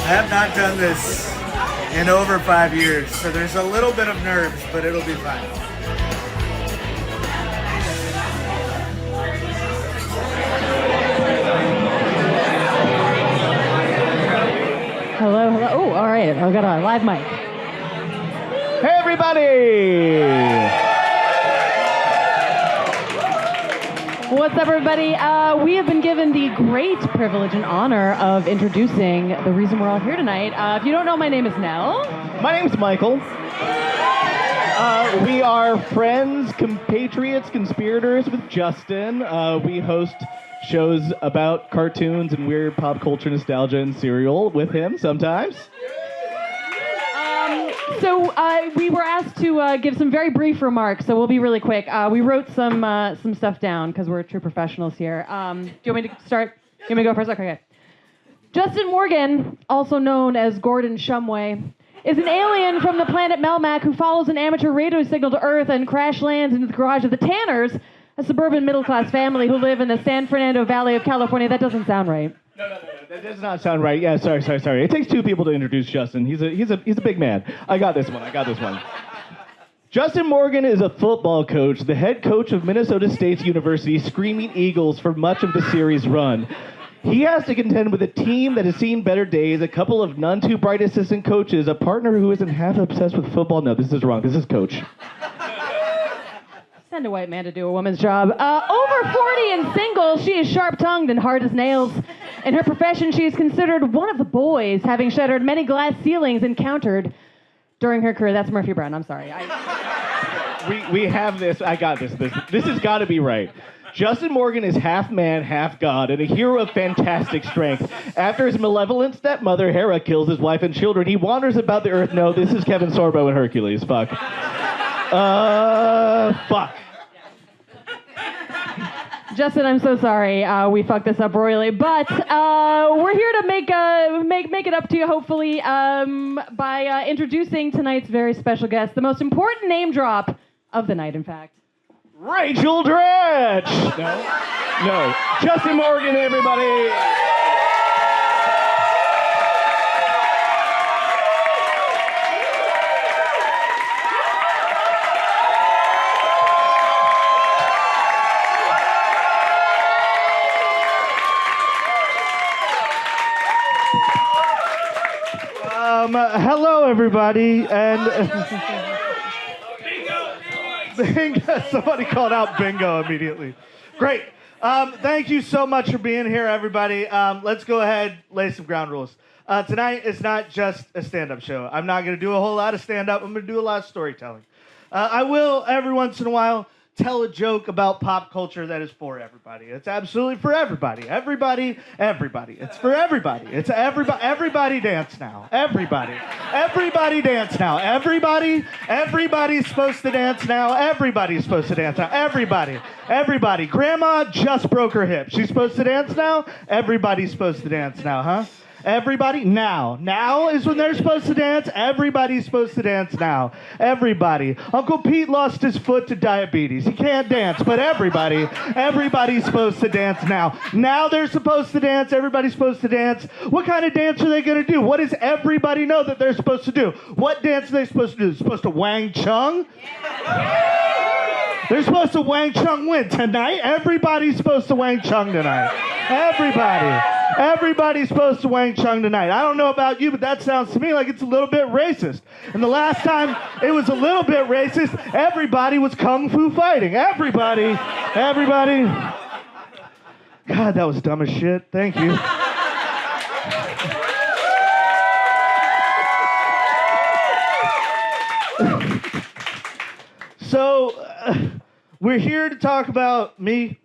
I have not done this in over 5 years, so there's a little bit of nerves, but it'll be fine. Hello, hello. Oh, all right. I've got a live mic. Hey, everybody! What's up, everybody? We have been given the great privilege and honor of introducing the reason we're all here tonight. If you don't know, my name is Nell. My name's Michael. We are friends, compatriots, conspirators with Justin. We host shows about cartoons and weird pop culture nostalgia and cereal with him sometimes. So we were asked to give some very brief remarks, so we'll be really quick. We wrote some stuff down because we're true professionals here. Do you want me to start? You want me to go first? Okay. Justin Morgan, also known as Gordon Shumway, is an alien from the planet Melmac who follows an amateur radio signal to Earth and crash lands into the garage of the Tanners, a suburban middle-class family who live in the San Fernando Valley of California. That doesn't sound right. No. That does not sound right. Yeah, sorry. It takes two people to introduce Justin. He's a big man. I got this one. Justin Morgan is a football coach, the head coach of Minnesota State University Screaming Eagles for much of the series run. He has to contend with a team that has seen better days, a couple of none too bright assistant coaches, a partner who isn't half obsessed with football. No, this is wrong. This is coach. Send a white man to do a woman's job. Over 40 and single, she is sharp-tongued and hard as nails. In her profession, she is considered one of the boys, having shattered many glass ceilings encountered during her career. That's Murphy Brown. I'm sorry. We have this. I got this. This has got to be right. Justin Morgan is half man, half god, and a hero of fantastic strength. After his malevolent stepmother, Hera, kills his wife and children, he wanders about the earth. No, this is Kevin Sorbo and Hercules. Fuck. Fuck. Justin, I'm so sorry. We fucked this up royally, but we're here to make it up to you, hopefully, by introducing tonight's very special guest, the most important name drop of the night, in fact. Rachel Dratch! No. Justin Morgan, everybody! Hello, everybody, and bingo! Somebody called out bingo immediately. Great. Thank you so much for being here, everybody. Let's go ahead, lay some ground rules. Tonight is not just a stand-up show. I'm not going to do a whole lot of stand-up. I'm going to do a lot of storytelling. I will, every once in a while, tell a joke about pop culture that is for everybody. It's absolutely for everybody. Everybody. It's for everybody. It's everybody dance now. Everybody dance now. Everybody's supposed to dance now. Everybody's supposed to dance now. Everybody. Grandma just broke her hip. She's supposed to dance now. Everybody's supposed to dance now, huh? Everybody, now. Now is when they're supposed to dance. Everybody's supposed to dance now. Everybody. Uncle Pete lost his foot to diabetes. He can't dance, but everybody's supposed to dance now. Now they're supposed to dance. Everybody's supposed to dance. What kind of dance are they going to do? What does everybody know that they're supposed to do? What dance are they supposed to do? They're supposed to Wang Chung? They're supposed to Wang Chung win tonight. Everybody's supposed to Wang Chung tonight. Everybody's supposed to Wang Chung tonight. I don't know about you, but that sounds to me like it's a little bit racist. And the last time it was a little bit racist, everybody was kung fu fighting. Everybody. God, that was dumb as shit. Thank you. So, we're here to talk about me.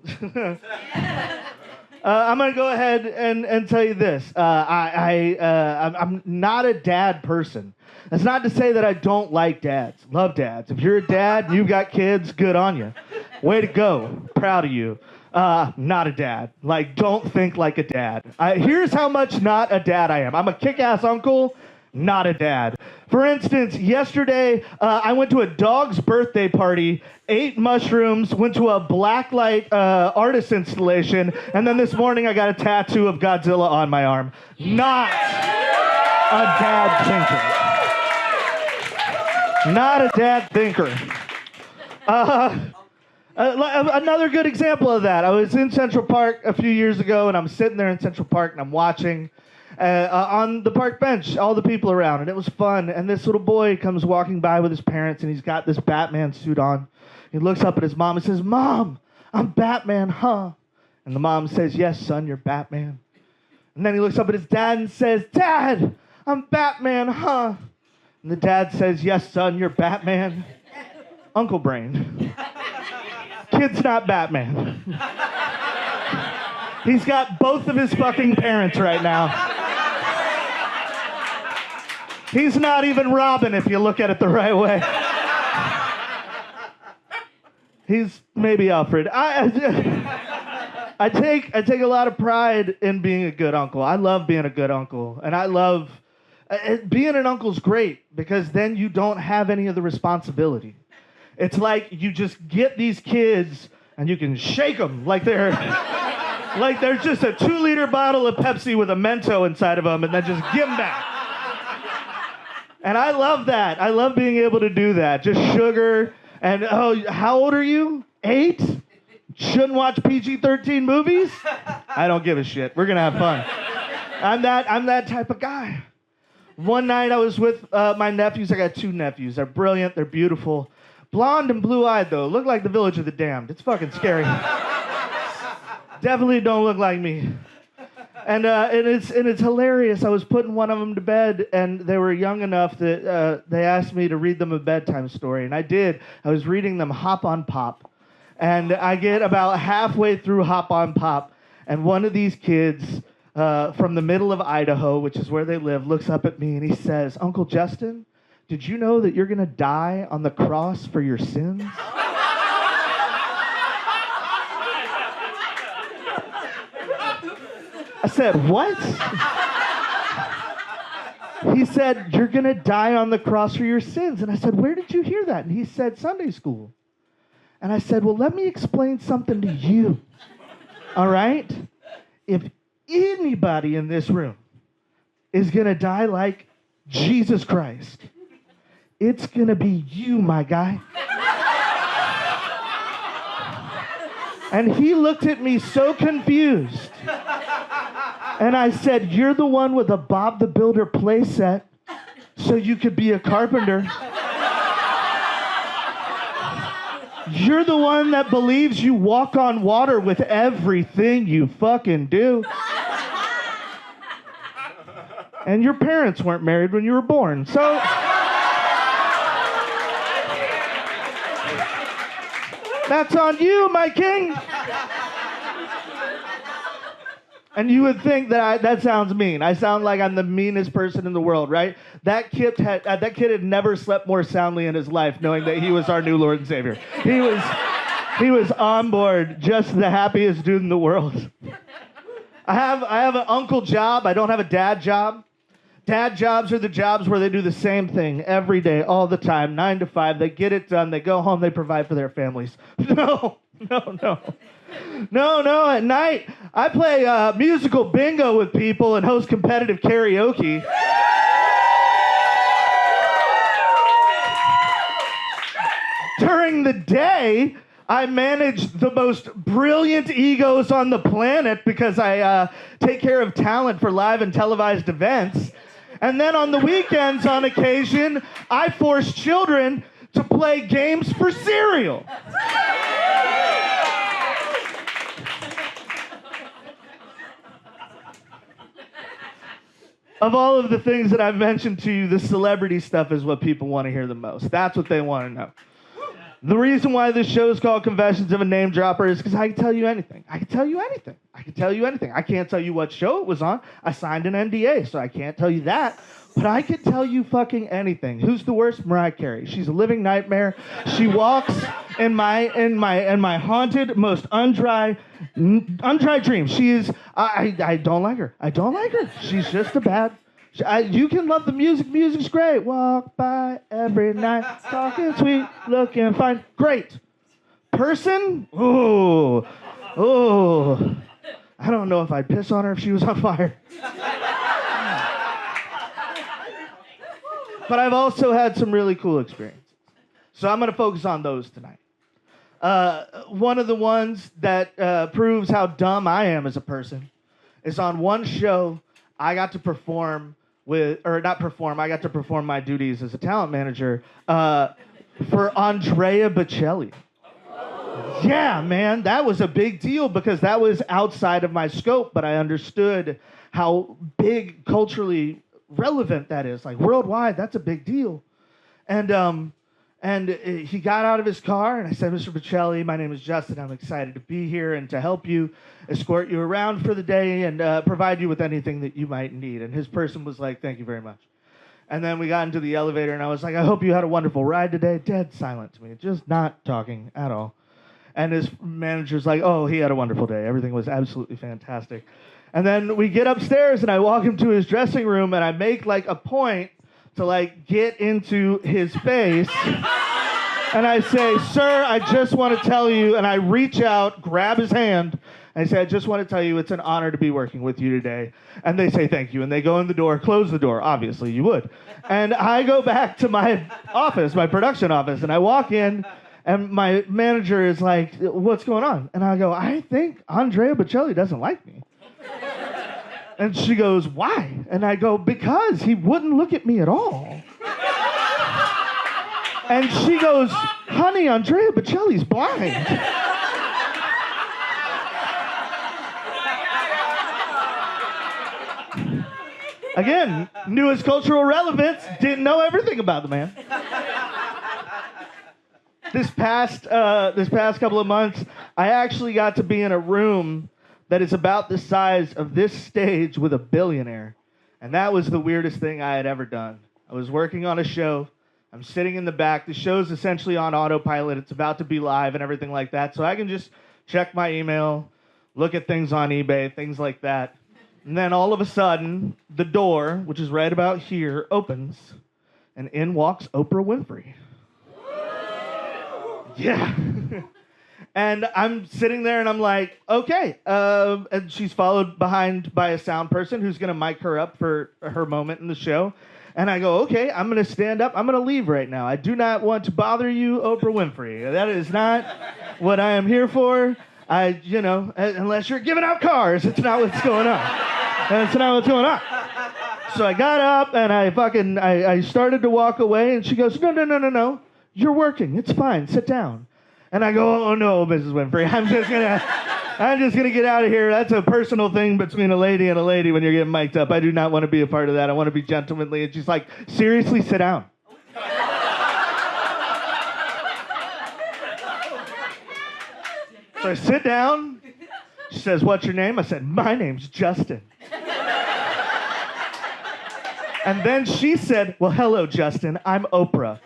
I'm going to go ahead and tell you this. I'm not a dad person. That's not to say that I don't like dads. Love dads. If you're a dad and you've got kids, good on you. Way to go. Proud of you. Not a dad. Like, don't think like a dad. Here's how much not a dad I am. I'm a kick-ass uncle, not a dad. For instance, yesterday, I went to a dog's birthday party, ate mushrooms, went to a blacklight artist installation, and then this morning I got a tattoo of Godzilla on my arm. Not a dad thinker. Not a dad thinker. Another good example of that. I was in Central Park a few years ago, and I'm sitting there in Central Park, and I'm watching on the park bench, all the people around, and it was fun. And this little boy comes walking by with his parents, and he's got this Batman suit on. He looks up at his mom and says, "Mom, I'm Batman, huh?" And the mom says, "Yes, son, you're Batman." And then he looks up at his dad and says, "Dad, I'm Batman, huh?" And the dad says, "Yes, son, you're Batman." Uncle Brain. Kid's not Batman. He's got both of his fucking parents right now. He's not even Robin if you look at it the right way. He's maybe Alfred. I take a lot of pride in being a good uncle. I love being a good uncle. And I love being an uncle's great because then you don't have any of the responsibility. It's like you just get these kids and you can shake them like they're just a 2-liter bottle of Pepsi with a Mento inside of them and then just give them back. And I love that. I love being able to do that. Just sugar. And, oh, how old are you? 8? Shouldn't watch PG-13 movies? I don't give a shit. We're going to have fun. I'm that type of guy. One night I was with my nephews. I got 2 nephews. They're brilliant. They're beautiful. Blonde and blue-eyed, though. Look like the Village of the Damned. It's fucking scary. Definitely don't look like me. And it's hilarious. I was putting one of them to bed, and they were young enough that they asked me to read them a bedtime story, and I did. I was reading them Hop on Pop, and I get about halfway through Hop on Pop, and one of these kids from the middle of Idaho, which is where they live, looks up at me, and he says, "Uncle Justin, did you know that you're going to die on the cross for your sins?" I said, "What?" He said, "You're going to die on the cross for your sins." And I said, "Where did you hear that?" And he said, "Sunday school." And I said, "Well, let me explain something to you. All right? If anybody in this room is going to die like Jesus Christ, it's going to be you, my guy." And he looked at me so confused. And I said, "You're the one with a Bob the Builder playset, so you could be a carpenter. You're the one that believes you walk on water with everything you fucking do. And your parents weren't married when you were born, so..." That's on you, my king. And you would think that that sounds mean. I sound like I'm the meanest person in the world, right? That kid had never slept more soundly in his life, knowing that he was our new Lord and Savior. He was on board, just the happiest dude in the world. I have an uncle job. I don't have a dad job. Dad jobs are the jobs where they do the same thing every day, all the time, 9 to 5. They get it done. They go home. They provide for their families. No. At night, I play musical bingo with people and host competitive karaoke. During the day, I manage the most brilliant egos on the planet because I take care of talent for live and televised events. And then on the weekends, on occasion, I force children to play games for cereal. Of all of the things that I've mentioned to you, the celebrity stuff is what people want to hear the most. That's what they want to know. The reason why this show is called Confessions of a Name Dropper is because I can tell you anything. I can't tell you what show it was on. I signed an NDA, so I can't tell you that. But I could tell you fucking anything. Who's the worst? Mariah Carey. She's a living nightmare. She walks in my haunted, most undry dreams. She is. I don't like her. She's just a bad. You can love the music. Music's great. Walk by every night, talking sweet, looking fine. Great. Person? Oh. I don't know if I'd piss on her if she was on fire. But I've also had some really cool experiences. So I'm going to focus on those tonight. One of the ones that proves how dumb I am as a person is on one show I got to perform I got to perform my duties as a talent manager for Andrea Bocelli. Yeah, man, that was a big deal because that was outside of my scope, but I understood how big culturally relevant that is. Like worldwide, that's a big deal. And he got out of his car, and I said, Mr. Bocelli, my name is Justin. I'm excited to be here and to help you, escort you around for the day, and provide you with anything that you might need. And his person was like, thank you very much. And then we got into the elevator, and I was like, I hope you had a wonderful ride today. Dead silent to me, just not talking at all. And his manager's like, oh, he had a wonderful day. Everything was absolutely fantastic. And then we get upstairs, and I walk him to his dressing room, and I make like a point to like get into his face. And I say, sir, I just want to tell you, and I reach out, grab his hand, and I say, I just want to tell you it's an honor to be working with you today. And they say thank you, and they go in the door, close the door, obviously you would. And I go back to my office, my production office, and I walk in, and my manager is like, what's going on? And I go, I think Andrea Bocelli doesn't like me. And she goes, why? And I go, because he wouldn't look at me at all. And she goes, honey, Andrea Bocelli's blind. Again, knew his cultural relevance, didn't know everything about the man. This past couple of months, I actually got to be in a room that is about the size of this stage with a billionaire. And that was the weirdest thing I had ever done. I was working on a show. I'm sitting in the back. The show's essentially on autopilot. It's about to be live and everything like that. So I can just check my email, look at things on eBay, things like that. And then all of a sudden, the door, which is right about here, opens, and in walks Oprah Winfrey. Yeah. And I'm sitting there and I'm like, okay. And she's followed behind by a sound person who's going to mic her up for her moment in the show. And I go, okay, I'm going to stand up. I'm going to leave right now. I do not want to bother you, Oprah Winfrey. That is not what I am here for. Unless you're giving out cars, it's not what's going on. That's not what's going on. So I got up and I started to walk away. And she goes, no. You're working. It's fine. Sit down. And I go, oh no, Mrs. Winfrey, I'm just gonna get out of here. That's a personal thing between a lady and a lady when you're getting mic'd up. I do not want to be a part of that. I want to be gentlemanly. And she's like, seriously, sit down. So I sit down. She says, what's your name? I said, my name's Justin. And then she said, well, hello, Justin. I'm Oprah.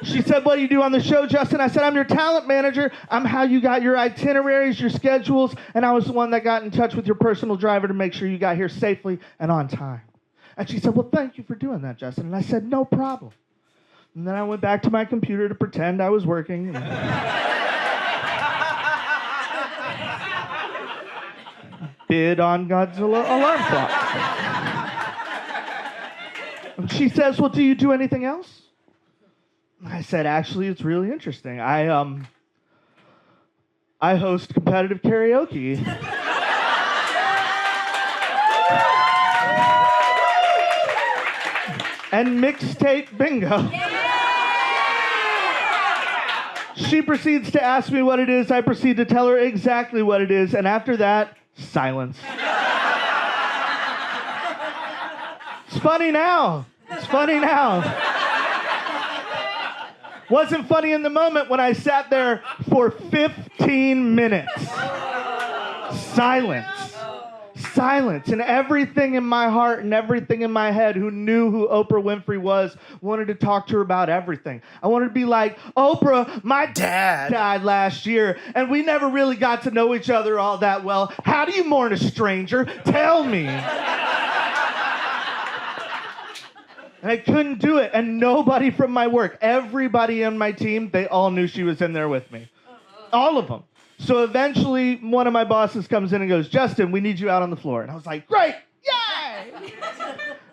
She said, what do you do on the show, Justin? I said, I'm your talent manager. I'm how you got your itineraries, your schedules, and I was the one that got in touch with your personal driver to make sure you got here safely and on time. And she said, well, thank you for doing that, Justin. And I said, no problem. And then I went back to my computer to pretend I was working. Bid on Godzilla alarm clock. And she says, well, do you do anything else? I said, actually, it's really interesting. I host competitive karaoke. And mixtape bingo. She proceeds to ask me what it is. I proceed to tell her exactly what it is. And after that, silence. It's funny now. Wasn't funny in the moment when I sat there for 15 minutes. Silence. And everything in my heart and everything in my head who knew who Oprah Winfrey was wanted to talk to her about everything. I wanted to be like, Oprah, my dad died last year, and we never really got to know each other all that well. How do you mourn a stranger? Tell me. And I couldn't do it. And nobody from my work, everybody on my team, they all knew she was in there with me. All of them. So eventually, one of my bosses comes in and goes, Justin, we need you out on the floor. And I was like, great, yay!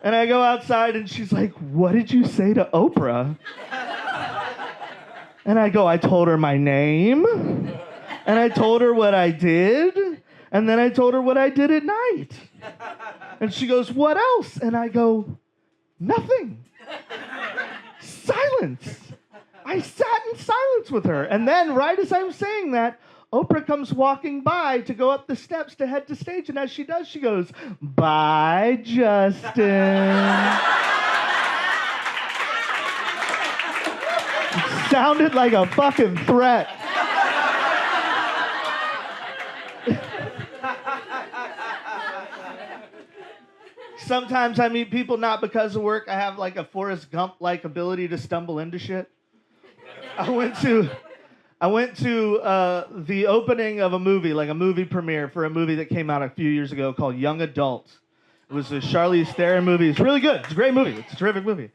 And I go outside, and she's like, what did you say to Oprah? And I go, I told her my name, and I told her what I did, and then I told her what I did at night. And she goes, what else? And I go, nothing. Silence. I sat in silence with her. And then, right as I'm saying that, Oprah comes walking by to go up the steps to head to stage. And as she does, she goes, bye, Justin. It sounded like a fucking threat. Sometimes I meet people not because of work. I have like a Forrest Gump-like ability to stumble into shit. I went to the opening of a movie, like a movie premiere for a movie that came out a few years ago called Young Adult. It was a Charlize Theron movie. It's really good. It's a great movie. It's a terrific movie.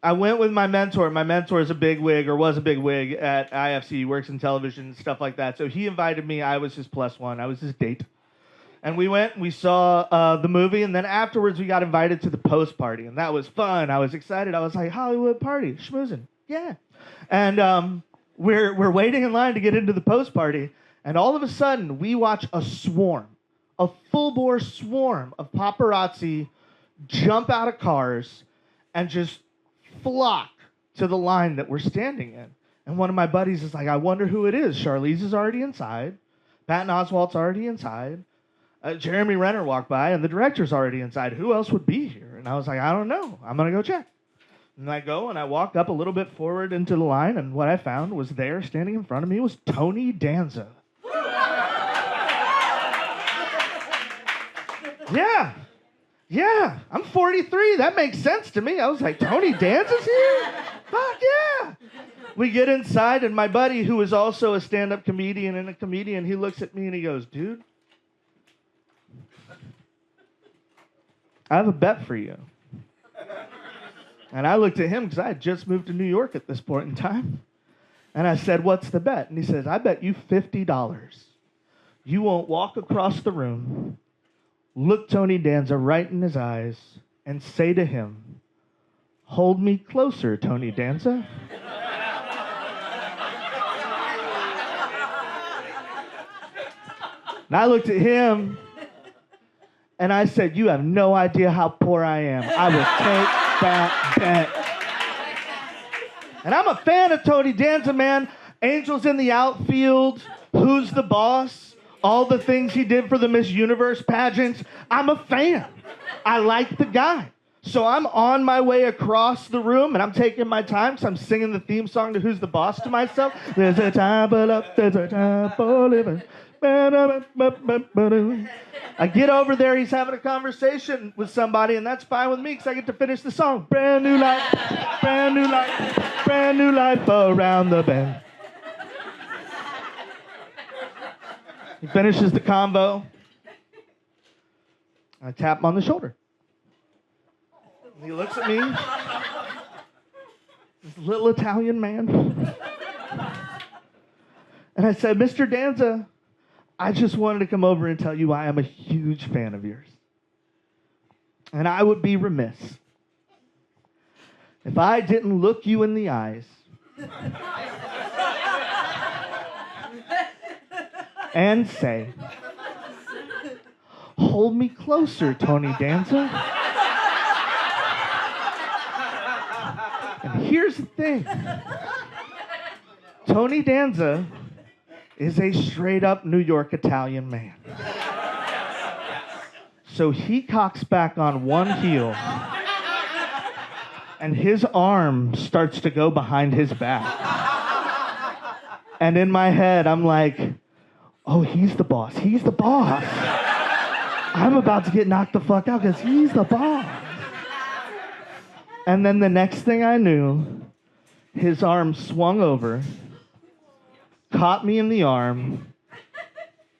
I went with my mentor. My mentor is a big wig, or was a big wig at IFC. He works in television and stuff like that. So he invited me. I was his plus one. I was his date. And we went, we saw the movie, and then afterwards we got invited to the post party, and that was fun. I was excited. I was like, Hollywood party, schmoozing, yeah. And we're waiting in line to get into the post party, and all of a sudden we watch a full-bore swarm of paparazzi jump out of cars and just flock to the line that we're standing in. And one of my buddies is like, I wonder who it is. Charlize is already inside. Patton Oswalt's already inside. Jeremy Renner walked by, and the director's already inside. Who else would be here? And I was like, I don't know. I'm going to go check. And I go, and I walked up a little bit forward into the line, and what I found was there, standing in front of me, was Tony Danza. Yeah. I'm 43. That makes sense to me. I was like, Tony Danza's here? Fuck yeah. We get inside, and my buddy, who is also a stand-up comedian and a comedian, he looks at me, and he goes, dude, I have a bet for you. And I looked at him because I had just moved to New York at this point in time. And I said, what's the bet? And he says, I bet you $50. You won't walk across the room, look Tony Danza right in his eyes, and say to him, hold me closer, Tony Danza. And I looked at him, and I said, you have no idea how poor I am. I will take that bet. And I'm a fan of Tony Danza, man. Angels in the Outfield, Who's the Boss, all the things he did for the Miss Universe pageants. I'm a fan. I like the guy. So I'm on my way across the room, and I'm taking my time because I'm singing the theme song to Who's the Boss to myself. There's a time for love, there's a time for living. I get over there, he's having a conversation with somebody, and that's fine with me because I get to finish the song. Brand new life, brand new life, brand new life around the bend. He finishes the convo. I tap him on the shoulder. He looks at me, this little Italian man. And I said, Mr. Danza, I just wanted to come over and tell you I am a huge fan of yours. And I would be remiss if I didn't look you in the eyes and say, hold me closer, Tony Danza. And here's the thing. Tony Danza is a straight-up New York Italian man. So he cocks back on one heel, and his arm starts to go behind his back. And in my head, I'm like, oh, he's the boss. He's the boss. I'm about to get knocked the fuck out because he's the boss. And then the next thing I knew, his arm swung over, caught me in the arm,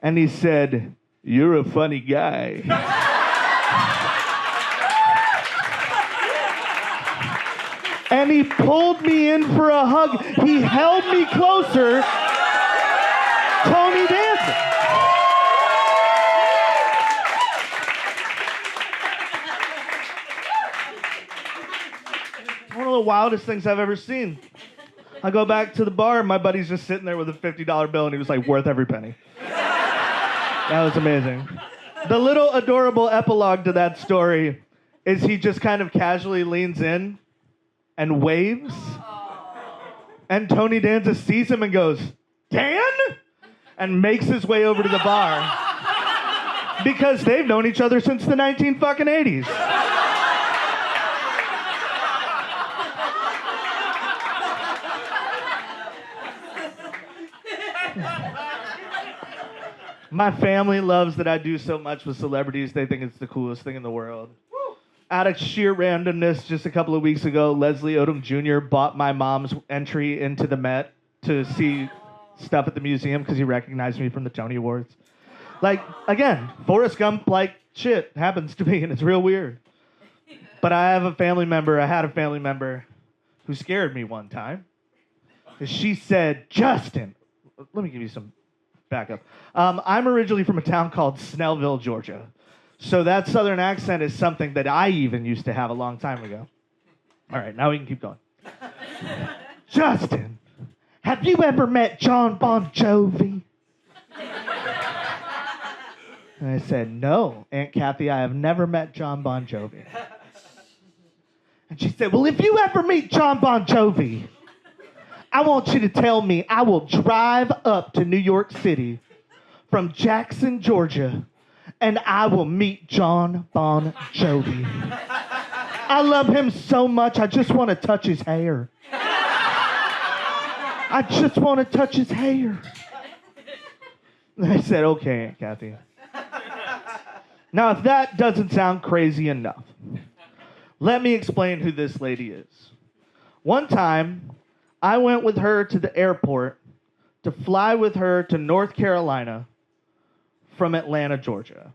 and he said, you're a funny guy. And he pulled me in for a hug. He held me closer. Tony Danza. of the wildest things I've ever seen. I go back to the bar, and my buddy's just sitting there with a $50 bill, and he was like, worth every penny. That was amazing. The little adorable epilogue to that story is he just kind of casually leans in and waves. And Tony Danza sees him and goes, Dan? And makes his way over to the bar. Because they've known each other since the 1980s. My family loves that I do so much with celebrities. They think it's the coolest thing in the world. Out of sheer randomness, just a couple of weeks ago, Leslie Odom Jr. bought my mom's entry into the Met to see stuff at the museum because he recognized me from the Tony Awards. Like, again, Forrest Gump-like shit happens to me, and it's real weird. But I had a family member who scared me one time. She said, Justin, let me give you some backup. I'm originally from a town called Snellville, Georgia. So that southern accent is something that I even used to have a long time ago. All right, now we can keep going. Justin, have you ever met John Bon Jovi? And I said, no, Aunt Kathy, I have never met John Bon Jovi. And she said, well, if you ever meet John Bon Jovi, I want you to tell me I will drive up to New York City from Jackson, Georgia, and I will meet John Bon Jovi. I love him so much, I just want to touch his hair. I just want to touch his hair. And I said, okay, Aunt Kathy. Now, if that doesn't sound crazy enough, let me explain who this lady is. One time, I went with her to the airport to fly with her to North Carolina from Atlanta, Georgia.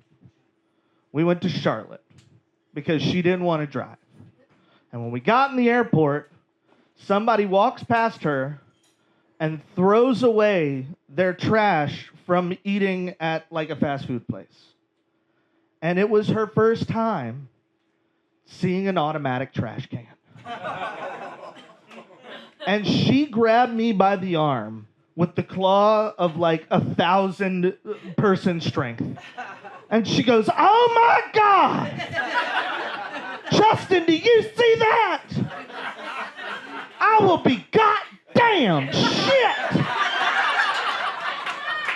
We went to Charlotte because she didn't want to drive. And when we got in the airport, somebody walks past her and throws away their trash from eating at like a fast food place. And it was her first time seeing an automatic trash can. And she grabbed me by the arm with the claw of like 1,000-person strength. And she goes, oh my God! Justin, do you see that? I will be goddamn shit!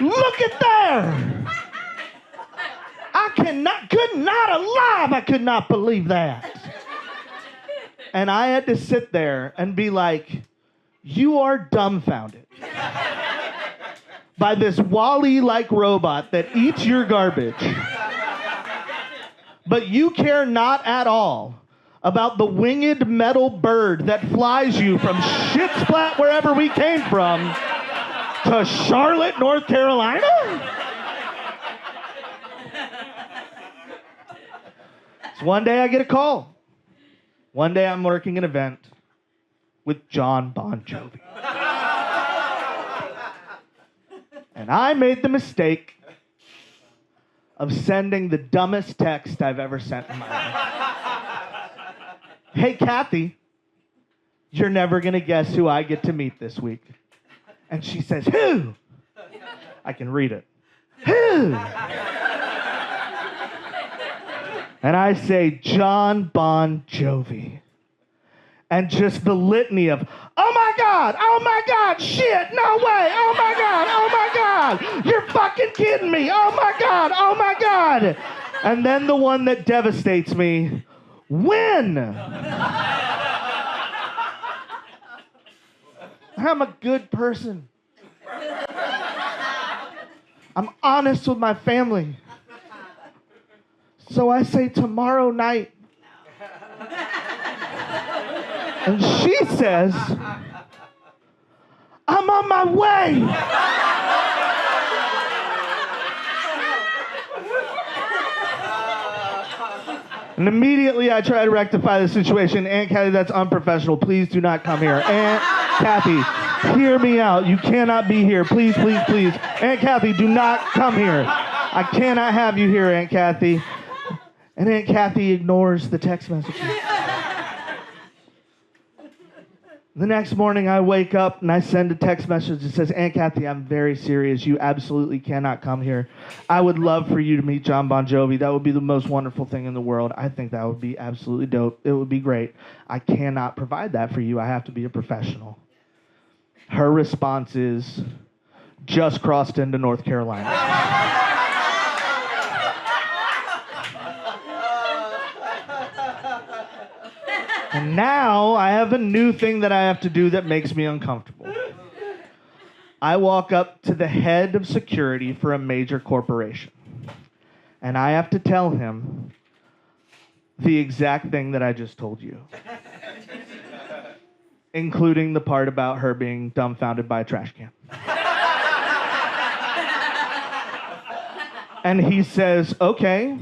Look at there! I could not believe that. And I had to sit there and be like, you are dumbfounded by this Wall-E-like robot that eats your garbage. But you care not at all about the winged metal bird that flies you from Shitsplat, wherever we came from, to Charlotte, North Carolina? So one day I get a call. One day I'm working an event with John Bon Jovi. And I made the mistake of sending the dumbest text I've ever sent in my life. Hey, Kathy, you're never going to guess who I get to meet this week. And she says, who? I can read it. Who? And I say, John Bon Jovi. And just the litany of, oh my God, shit, no way, oh my God, you're fucking kidding me, oh my God. And then the one that devastates me, when? I'm a good person. I'm honest with my family. So I say tomorrow night. And she says, I'm on my way. And immediately I try to rectify the situation. Aunt Kathy, that's unprofessional. Please do not come here. Aunt Kathy, hear me out. You cannot be here. Please, please, please. Aunt Kathy, do not come here. I cannot have you here, Aunt Kathy. And Aunt Kathy ignores the text messages. The next morning, I wake up and I send a text message that says, Aunt Kathy, I'm very serious. You absolutely cannot come here. I would love for you to meet John Bon Jovi. That would be the most wonderful thing in the world. I think that would be absolutely dope. It would be great. I cannot provide that for you. I have to be a professional. Her response is, just crossed into North Carolina. And now I have a new thing that I have to do that makes me uncomfortable. I walk up to the head of security for a major corporation. And I have to tell him the exact thing that I just told you. Including the part about her being dumbfounded by a trash can. And he says, okay,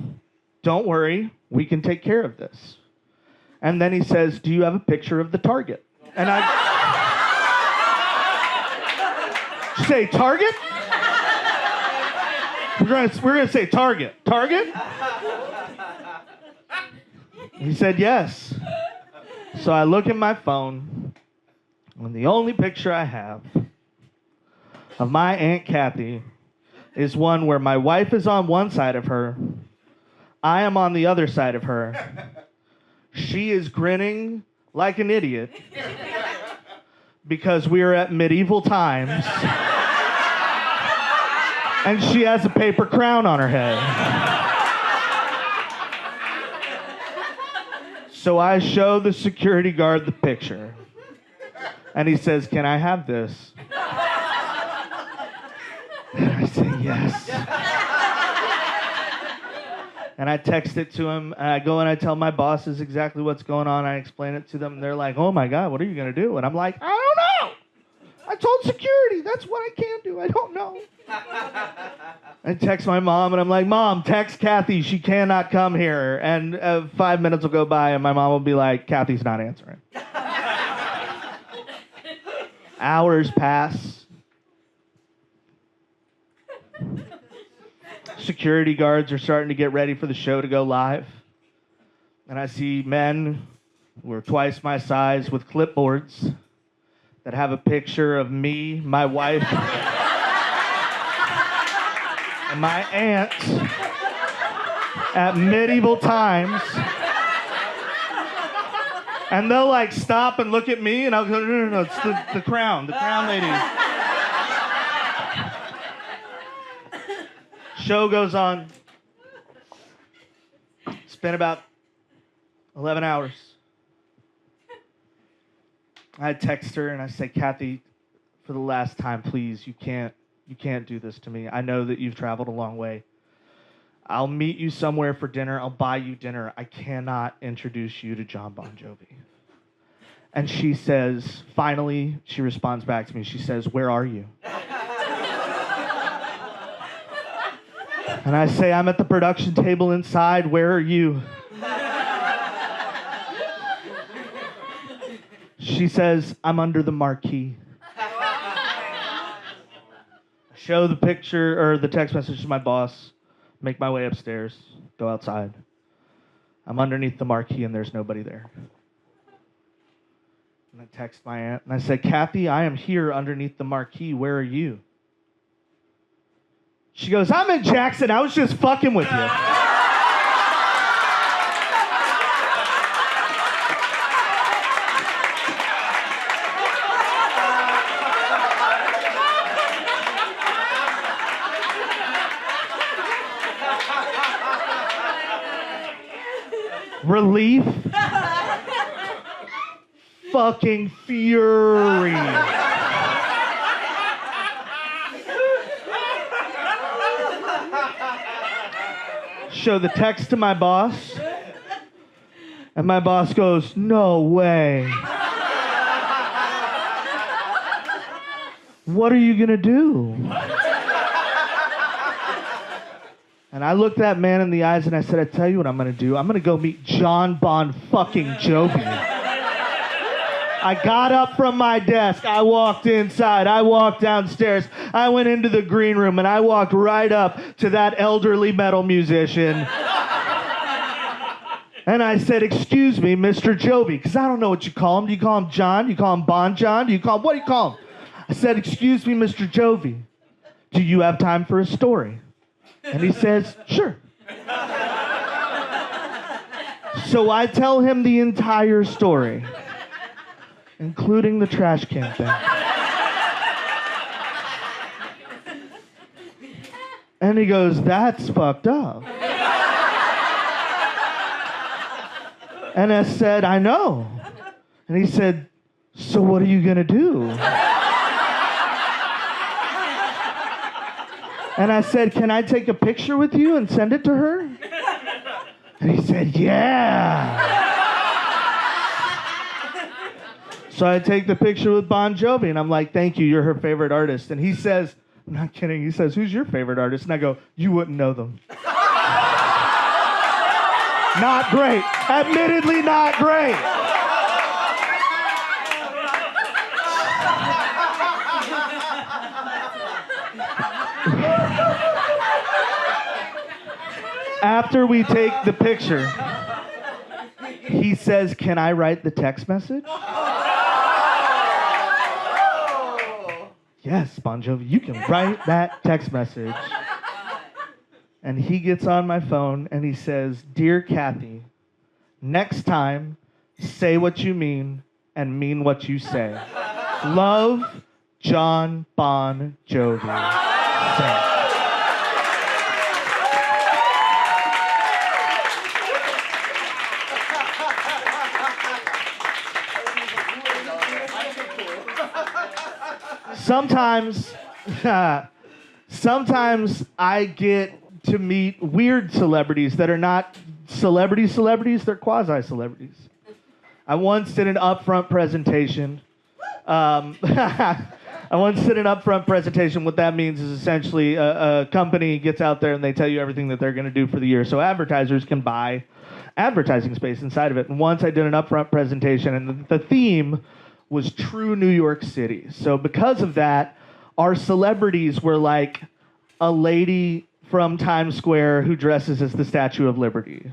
don't worry, we can take care of this. And then he says, do you have a picture of the target? And I say, target? We're gonna say target. Target? He said, yes. So I look at my phone, and the only picture I have of my Aunt Kathy is one where my wife is on one side of her, I am on the other side of her. She is grinning like an idiot because we are at medieval times and she has a paper crown on her head. So I show the security guard the picture and he says, can I have this? And I say, yes. And I text it to him, and I go and I tell my bosses exactly what's going on. I explain it to them, and they're like, oh my God, what are you going to do? And I'm like, I don't know. I told security, that's what I can do. I don't know. I text my mom, and I'm like, Mom, text Kathy. She cannot come here. And 5 minutes will go by, and my mom will be like, Kathy's not answering. Hours pass. Security guards are starting to get ready for the show to go live. And I see men who are twice my size with clipboards that have a picture of me, my wife, and my aunt at medieval times. And they'll like stop and look at me and I'll go, no, it's the crown lady. Show goes on. Spent about 11 hours. I text her and I say, Kathy, for the last time, please, you can't do this to me. I know that you've traveled a long way. I'll meet you somewhere for dinner. I'll buy you dinner. I cannot introduce you to John Bon Jovi. And she says, finally, she responds back to me. She says, where are you? And I say, I'm at the production table inside. Where are you? She says, I'm under the marquee. I show the picture or the text message to my boss, make my way upstairs, go outside. I'm underneath the marquee and there's nobody there. And I text my aunt and I say, Kathy, I am here underneath the marquee. Where are you? She goes, I'm in Jackson. I was just fucking with you. Relief. Fucking fury. Show the text to my boss, and my boss goes, no way. What are you gonna do? And I looked that man in the eyes and I said, I tell you what I'm gonna do. I'm gonna go meet John Bon fucking Jovi. I got up from my desk, I walked inside, I walked downstairs, I went into the green room, and I walked right up to that elderly metal musician. And I said, excuse me, Mr. Jovi, because I don't know what you call him. Do you call him John? Do you call him Bon John? What do you call him? I said, excuse me, Mr. Jovi, do you have time for a story? And he says, sure. So I tell him the entire story, including the trash can thing. And he goes, that's fucked up. And I said, I know. And he said, so what are you gonna do? And I said, can I take a picture with you and send it to her? And he said, yeah. So I take the picture with Bon Jovi, and I'm like, thank you, you're her favorite artist. And he says, I'm not kidding, he says, who's your favorite artist? And I go, you wouldn't know them. Not great. Admittedly not great. After we take the picture, he says, can I write the text message? Yes, Bon Jovi, you can write that text message. And he gets on my phone and he says, Dear Kathy, next time, say what you mean and mean what you say. Love, John Bon Jovi. Thanks. Sometimes I get to meet weird celebrities that are not celebrities, they're quasi-celebrities. I once did an upfront presentation. What that means is essentially a company gets out there and they tell you everything that they're going to do for the year. So advertisers can buy advertising space inside of it. And once I did an upfront presentation, and the theme was true New York City. So because of that, our celebrities were like a lady from Times Square who dresses as the Statue of Liberty,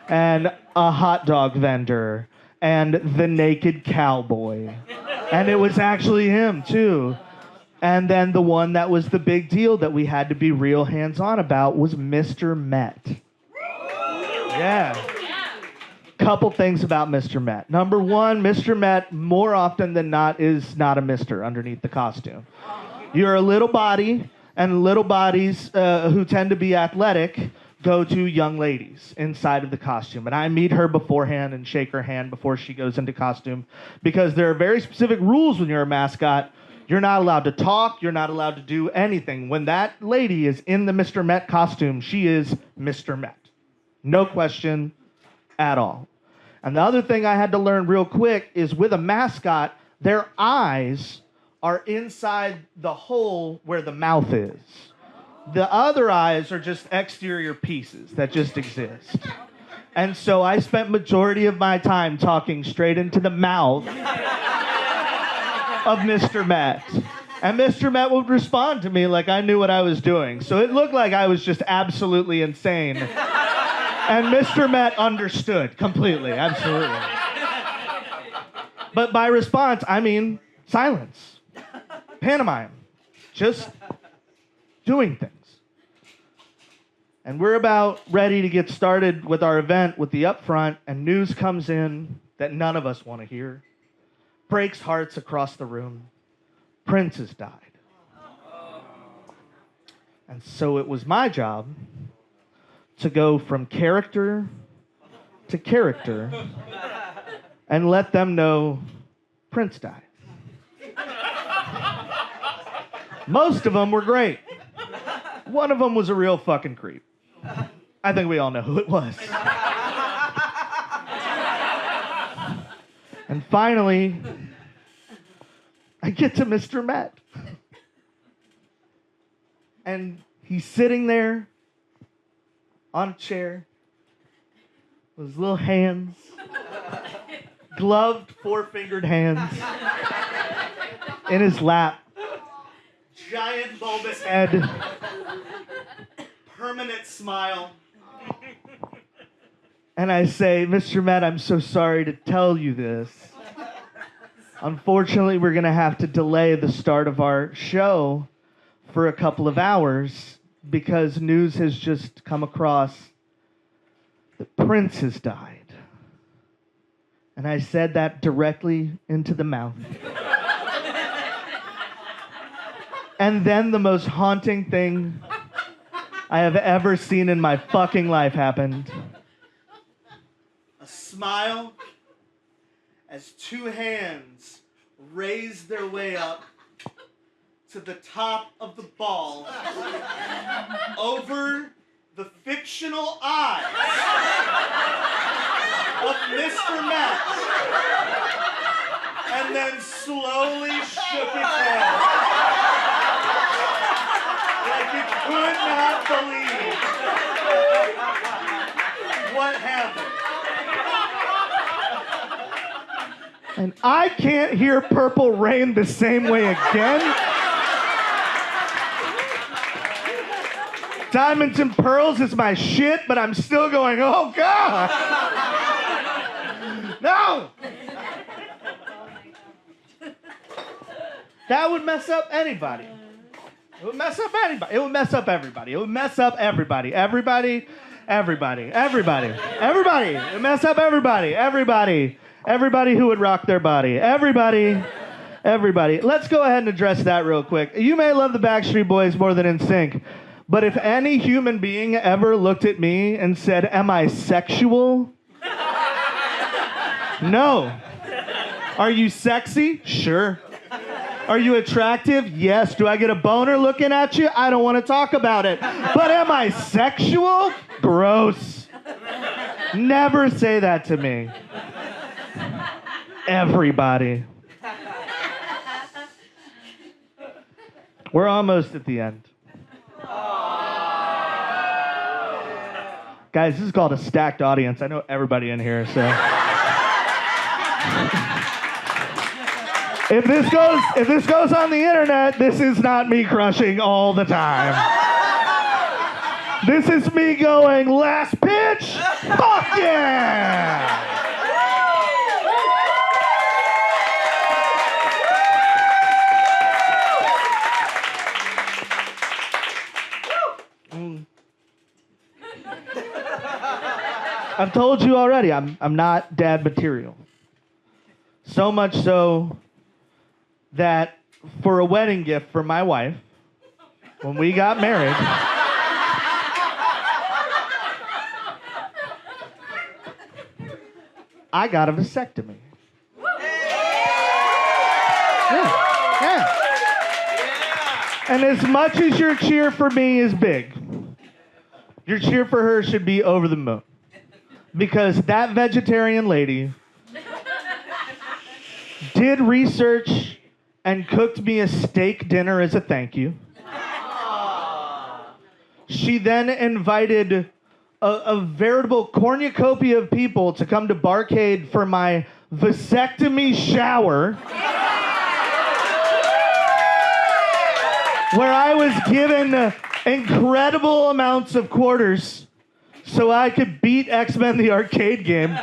and a hot dog vendor, and the naked cowboy. And it was actually him, too. And then the one that was the big deal that we had to be real hands-on about was Mr. Met. Yeah. Couple things about Mr. Met. Number one, Mr. Met, more often than not, is not a Mr. underneath the costume. You're a little body, and little bodies who tend to be athletic go to young ladies inside of the costume. And I meet her beforehand and shake her hand before she goes into costume, because there are very specific rules when you're a mascot. You're not allowed to talk. You're not allowed to do anything. When that lady is in the Mr. Met costume, she is Mr. Met. No question at all. And the other thing I had to learn real quick is with a mascot, their eyes are inside the hole where the mouth is. The other eyes are just exterior pieces that just exist. And so I spent majority of my time talking straight into the mouth of Mr. Met. And Mr. Met would respond to me like I knew what I was doing. So it looked like I was just absolutely insane. And Mr. Met understood completely, absolutely. But by response, I mean silence. Pantomime. Just doing things. And we're about ready to get started with our event with the upfront, and news comes in that none of us want to hear. Breaks hearts across the room. Prince has died. And so it was my job to go from character to character and let them know Prince died. Most of them were great. One of them was a real fucking creep. I think we all know who it was. And finally, I get to Mr. Met. And he's sitting there on a chair with his little hands, gloved, four-fingered hands, in his lap. Giant bulbous head, permanent smile. And I say, Mr. Matt, I'm so sorry to tell you this. Unfortunately, we're going to have to delay the start of our show for a couple of hours because news has just come across that Prince has died. And I said that directly into the mouth. And then the most haunting thing I have ever seen in my fucking life happened. A smile as two hands raise their way up to the top of the ball over the fictional eyes of Mr. Matt, and then slowly shook its head like it could not believe what happened. And I can't hear Purple Rain the same way again. Diamonds and Pearls is my shit, but I'm still going, oh God! No! That would mess up anybody. It would mess up anybody. It would mess up everybody. It would mess up everybody. Everybody. It would mess up everybody. Everybody who would rock their body. Everybody. Let's go ahead and address that real quick. You may love the Backstreet Boys more than NSYNC, but if any human being ever looked at me and said, am I sexual? No. Are you sexy? Sure. Are you attractive? Yes. Do I get a boner looking at you? I don't want to talk about it. But am I sexual? Gross. Never say that to me. Everybody. We're almost at the end. Guys, this is called a stacked audience. I know everybody in here, so. If this goes on the internet, this is not me crushing all the time. This is me going, last pitch? Fuck yeah! I've told you already, I'm not dad material. So much so that for a wedding gift for my wife, when we got married, I got a vasectomy. Yeah. And as much as your cheer for me is big, your cheer for her should be over the moon. Because that vegetarian lady did research and cooked me a steak dinner as a thank you. She then invited a veritable cornucopia of people to come to Barcade for my vasectomy shower, where I was given incredible amounts of quarters so I could beat X-Men the arcade game.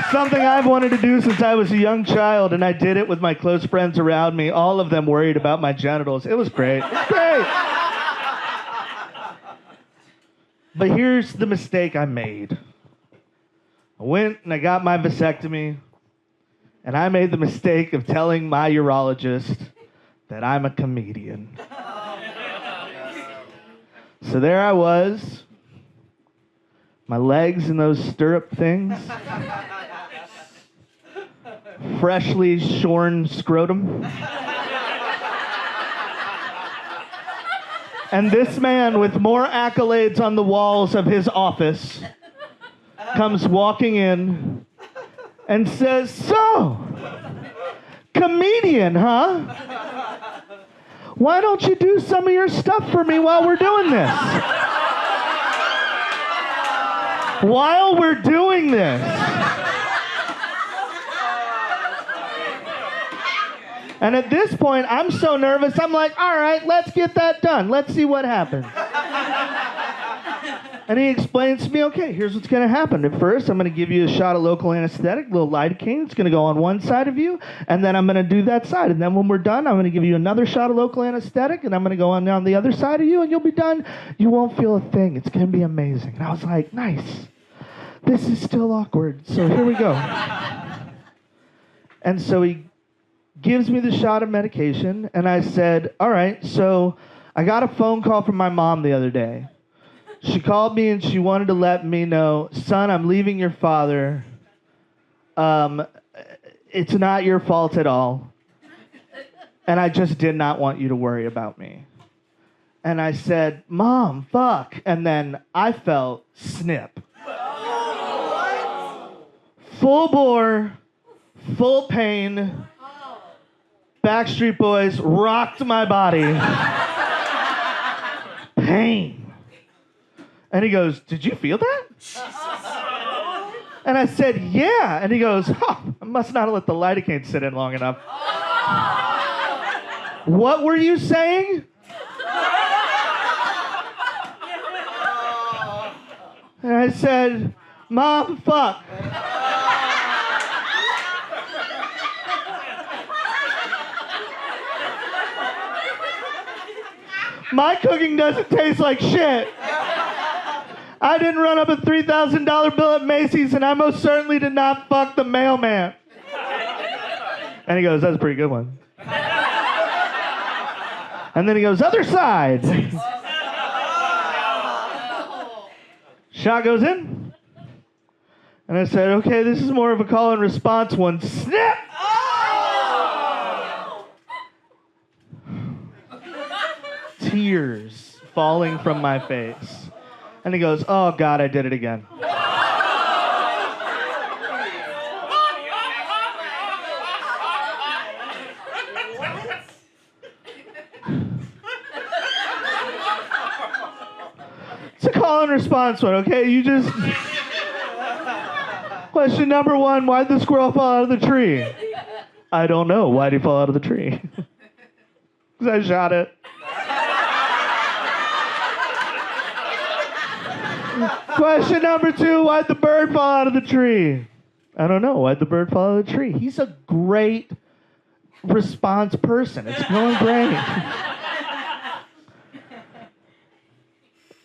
Something I've wanted to do since I was a young child, and I did it with my close friends around me, all of them worried about my genitals. It was great. It was great. But here's the mistake I made. I went and I got my vasectomy, and I made the mistake of telling my urologist that I'm a comedian. So there I was, my legs in those stirrup things, freshly shorn scrotum. And this man with more accolades on the walls of his office comes walking in and says, "So, comedian, huh? Why don't you do some of your stuff for me while we're doing this?" While we're doing this. And at this point, I'm so nervous, I'm like, all right, let's get that done. Let's see what happens. And he explains to me, okay, here's what's going to happen. At first, I'm going to give you a shot of local anesthetic, little lidocaine. It's going to go on one side of you, and then I'm going to do that side. And then when we're done, I'm going to give you another shot of local anesthetic, and I'm going to go on the other side of you, and you'll be done. You won't feel a thing. It's going to be amazing. And I was like, nice. This is still awkward, so here we go. And so he gives me the shot of medication, and I said, all right, so I got a phone call from my mom the other day. She called me and she wanted to let me know, son, I'm leaving your father. It's not your fault at all. And I just did not want you to worry about me. And I said, Mom, fuck. And then I felt snip. Full bore, full pain. Backstreet Boys rocked my body. Pain. And he goes, did you feel that? And I said, yeah. And he goes, I must not have let the lidocaine sit in long enough. What were you saying? And I said, Mom, fuck. My cooking doesn't taste like shit. I didn't run up a $3,000 bill at Macy's, and I most certainly did not fuck the mailman. And he goes, that's a pretty good one. And then he goes, other side. Shot goes in. And I said, okay, this is more of a call and response one. Snip! Tears falling from my face. And he goes, oh, God, I did it again. It's a call and response one, okay? You just... Question number one, why'd the squirrel fall out of the tree? I don't know. Why'd he fall out of the tree? Because I shot it. Question number two, why'd the bird fall out of the tree? I don't know. Why'd the bird fall out of the tree? He's a great response person. It's going great.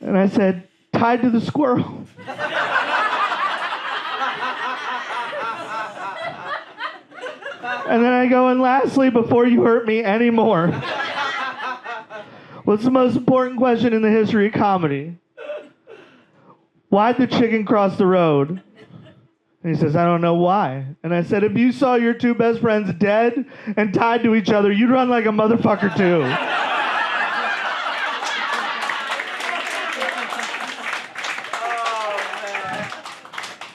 And I said, tied to the squirrel. And then I go, and lastly, before you hurt me anymore, what's the most important question in the history of comedy? Why'd the chicken cross the road? And he says, I don't know why. And I said, if you saw your two best friends dead and tied to each other, you'd run like a motherfucker too.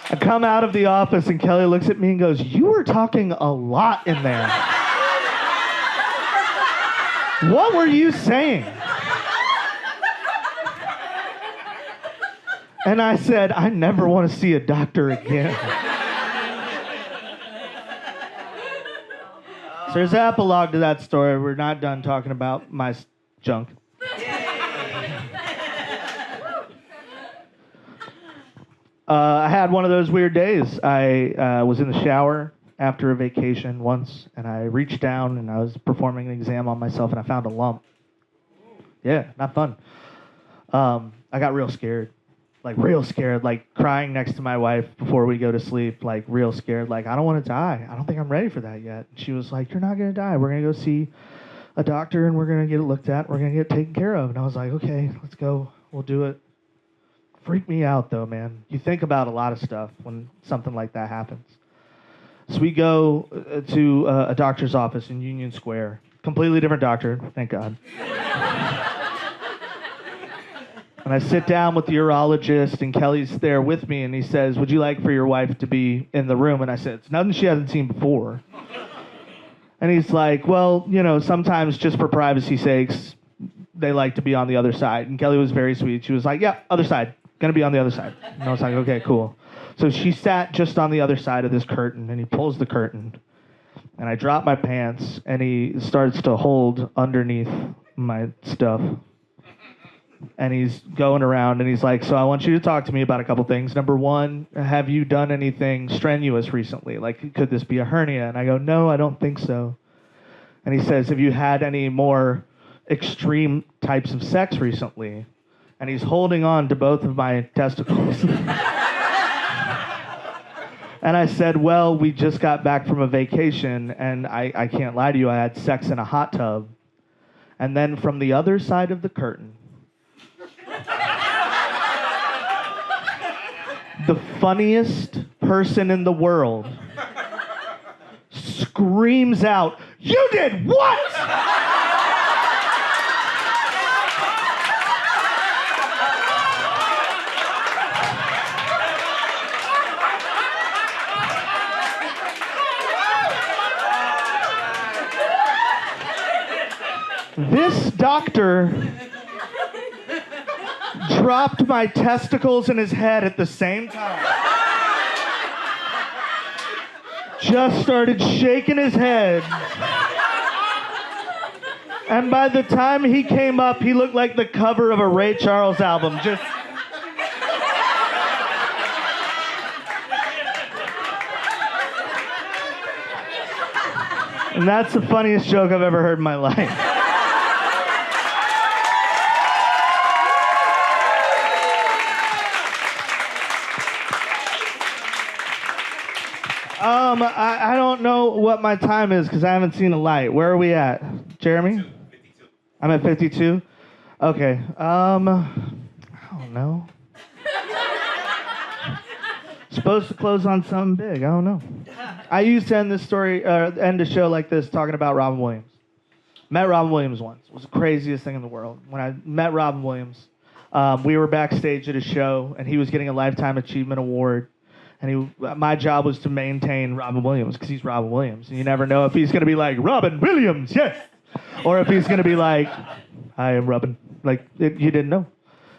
I come out of the office and Kelly looks at me and goes, you were talking a lot in there. What were you saying? And I said, I never want to see a doctor again. So there's an epilogue to that story. We're not done talking about my junk. I had one of those weird days. I was in the shower after a vacation once, and I reached down, and I was performing an exam on myself, and I found a lump. Yeah, not fun. I got real scared. Like, real scared, like, crying next to my wife before we go to sleep, like, real scared, like, I don't want to die. I don't think I'm ready for that yet. And she was like, you're not going to die. We're going to go see a doctor, and we're going to get it looked at. We're going to get it taken care of. And I was like, okay, let's go. We'll do it. Freaked me out, though, man. You think about a lot of stuff when something like that happens. So we go to a doctor's office in Union Square. Completely different doctor, thank God. And I sit down with the urologist, and Kelly's there with me, and he says, would you like for your wife to be in the room? And I said, it's nothing she hasn't seen before. And he's like, well, you know, sometimes just for privacy's sakes, they like to be on the other side. And Kelly was very sweet. She was like, yeah, other side. Gonna be on the other side. And I was like, okay, cool. So she sat just on the other side of this curtain, and he pulls the curtain. And I drop my pants, and he starts to hold underneath my stuff. and he's going around and he's like, so I want you to talk to me about a couple things. Number one, have you done anything strenuous recently? Like, could this be a hernia? And I go, no, I don't think so. And he says, have you had any more extreme types of sex recently? And he's holding on to both of my testicles. And I said, well, we just got back from a vacation, and I can't lie to you, I had sex in a hot tub. And then from the other side of the curtain, the funniest person in the world screams out, you did what? This doctor dropped my testicles in his head at the same time. Just started shaking his head. And by the time he came up, he looked like the cover of a Ray Charles album. Just... And that's the funniest joke I've ever heard in my life. I don't know what my time is because I haven't seen a light. Where are we at? Jeremy? 52. I'm at 52? Okay. I don't know. Supposed to close on something big. I don't know. I used to end a show like this talking about Robin Williams. Met Robin Williams once. It was the craziest thing in the world. When I met Robin Williams, we were backstage at a show, and he was getting a Lifetime Achievement Award. And my job was to maintain Robin Williams, because he's Robin Williams. And you never know if he's going to be like, Robin Williams, yes! Or if he's going to be like, I am Robin. Like, you didn't know.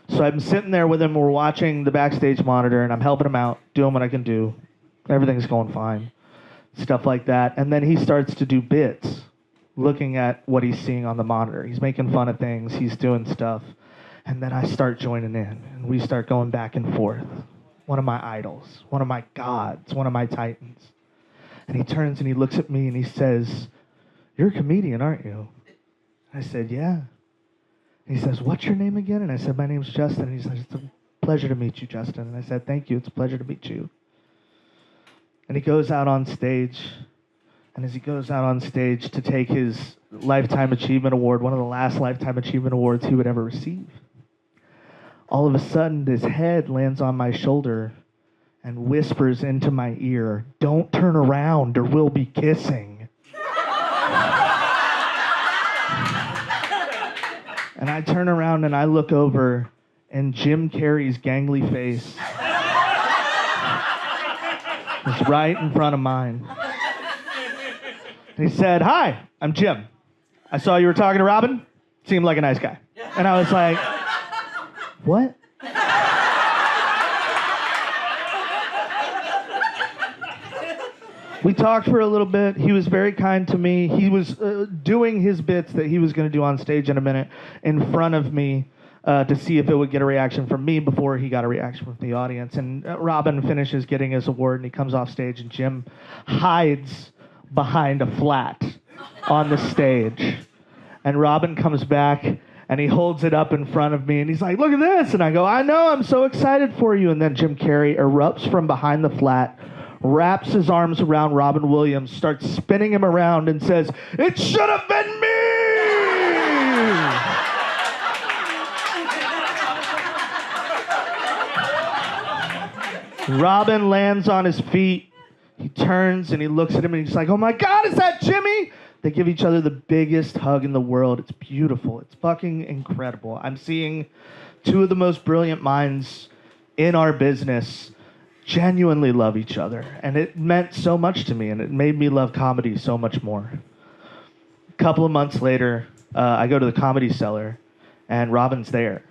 So I'm sitting there with him, we're watching the backstage monitor, and I'm helping him out, doing what I can do. Everything's going fine. Stuff like that. And then he starts to do bits, looking at what he's seeing on the monitor. He's making fun of things, he's doing stuff. And then I start joining in, and we start going back and forth. One of my idols, one of my gods, one of my titans. And he turns and he looks at me and he says, you're a comedian, aren't you? I said, yeah. And he says, what's your name again? And I said, my name's Justin. And he says, it's a pleasure to meet you, Justin. And I said, thank you, it's a pleasure to meet you. And he goes out on stage. And as he goes out on stage to take his Lifetime Achievement Award, one of the last Lifetime Achievement Awards he would ever receive, all of a sudden, his head lands on my shoulder and whispers into my ear, don't turn around or we'll be kissing. And I turn around and I look over, and Jim Carrey's gangly face is right in front of mine. And he said, hi, I'm Jim. I saw you were talking to Robin. Seemed like a nice guy. And I was like, what? We talked for a little bit. He was very kind to me. He was doing his bits that he was going to do on stage in a minute in front of me to see if it would get a reaction from me before he got a reaction from the audience. And Robin finishes getting his award, and he comes off stage, and Jim hides behind a flat on the stage. And Robin comes back, and he holds it up in front of me, and he's like, look at this. And I go, I know, I'm so excited for you. And then Jim Carrey erupts from behind the flat, wraps his arms around Robin Williams, starts spinning him around, and says, it should have been me! Robin lands on his feet. He turns and he looks at him and he's like, oh my God, is that Jimmy? They give each other the biggest hug in the world. It's beautiful. It's fucking incredible. I'm seeing two of the most brilliant minds in our business genuinely love each other. And it meant so much to me, and it made me love comedy so much more. A couple of months later, I go to the Comedy Cellar, and Robin's there.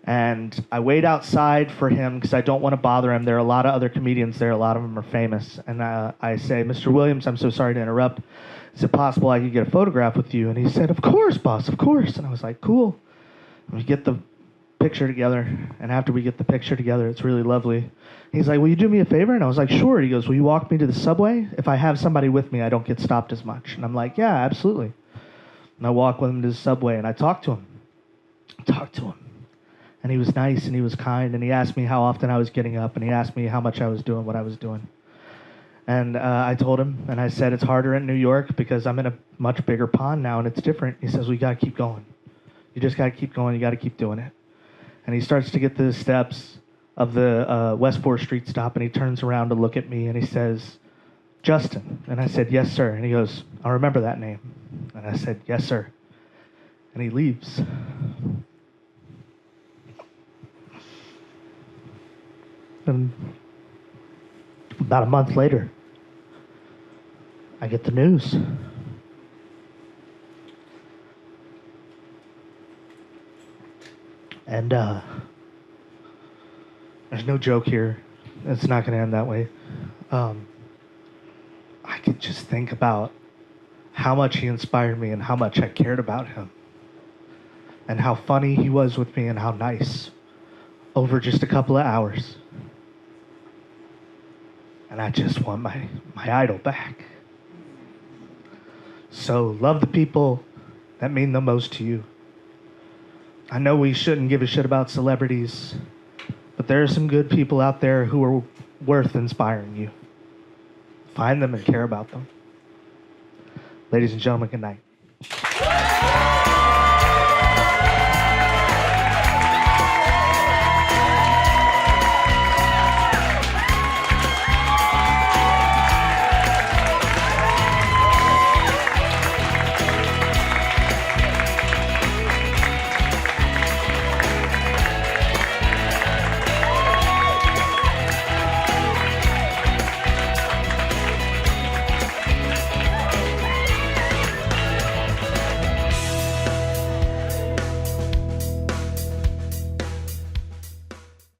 And I wait outside for him because I don't want to bother him. There are a lot of other comedians there. A lot of them are famous. And I say, Mr. Williams, I'm so sorry to interrupt. Is it possible I could get a photograph with you? And he said, of course, boss, of course. And I was like, cool. And we get the picture together. And after we get the picture together, it's really lovely. He's like, will you do me a favor? And I was like, sure. He goes, will you walk me to the subway? If I have somebody with me, I don't get stopped as much. And I'm like, yeah, absolutely. And I walk with him to the subway, and I talked to him. And he was nice, and he was kind, and he asked me how often I was getting up, and he asked me how much I was doing what I was doing. And I told him, and I said, it's harder in New York because I'm in a much bigger pond now, and it's different. He says, we got to keep going. You just got to keep going. You got to keep doing it. And he starts to get to the steps of the West 4th Street stop, and he turns around to look at me, and he says, Justin. And I said, yes, sir. And he goes, I'll remember that name. And I said, yes, sir. And he leaves. And about a month later, I get the news. And there's no joke here. It's not going to end that way. I could just think about how much he inspired me and how much I cared about him. And how funny he was with me and how nice over just a couple of hours. And I just want my idol back. So love the people that mean the most to you. I know we shouldn't give a shit about celebrities, but there are some good people out there who are worth inspiring you. Find them and care about them. Ladies and gentlemen, good night.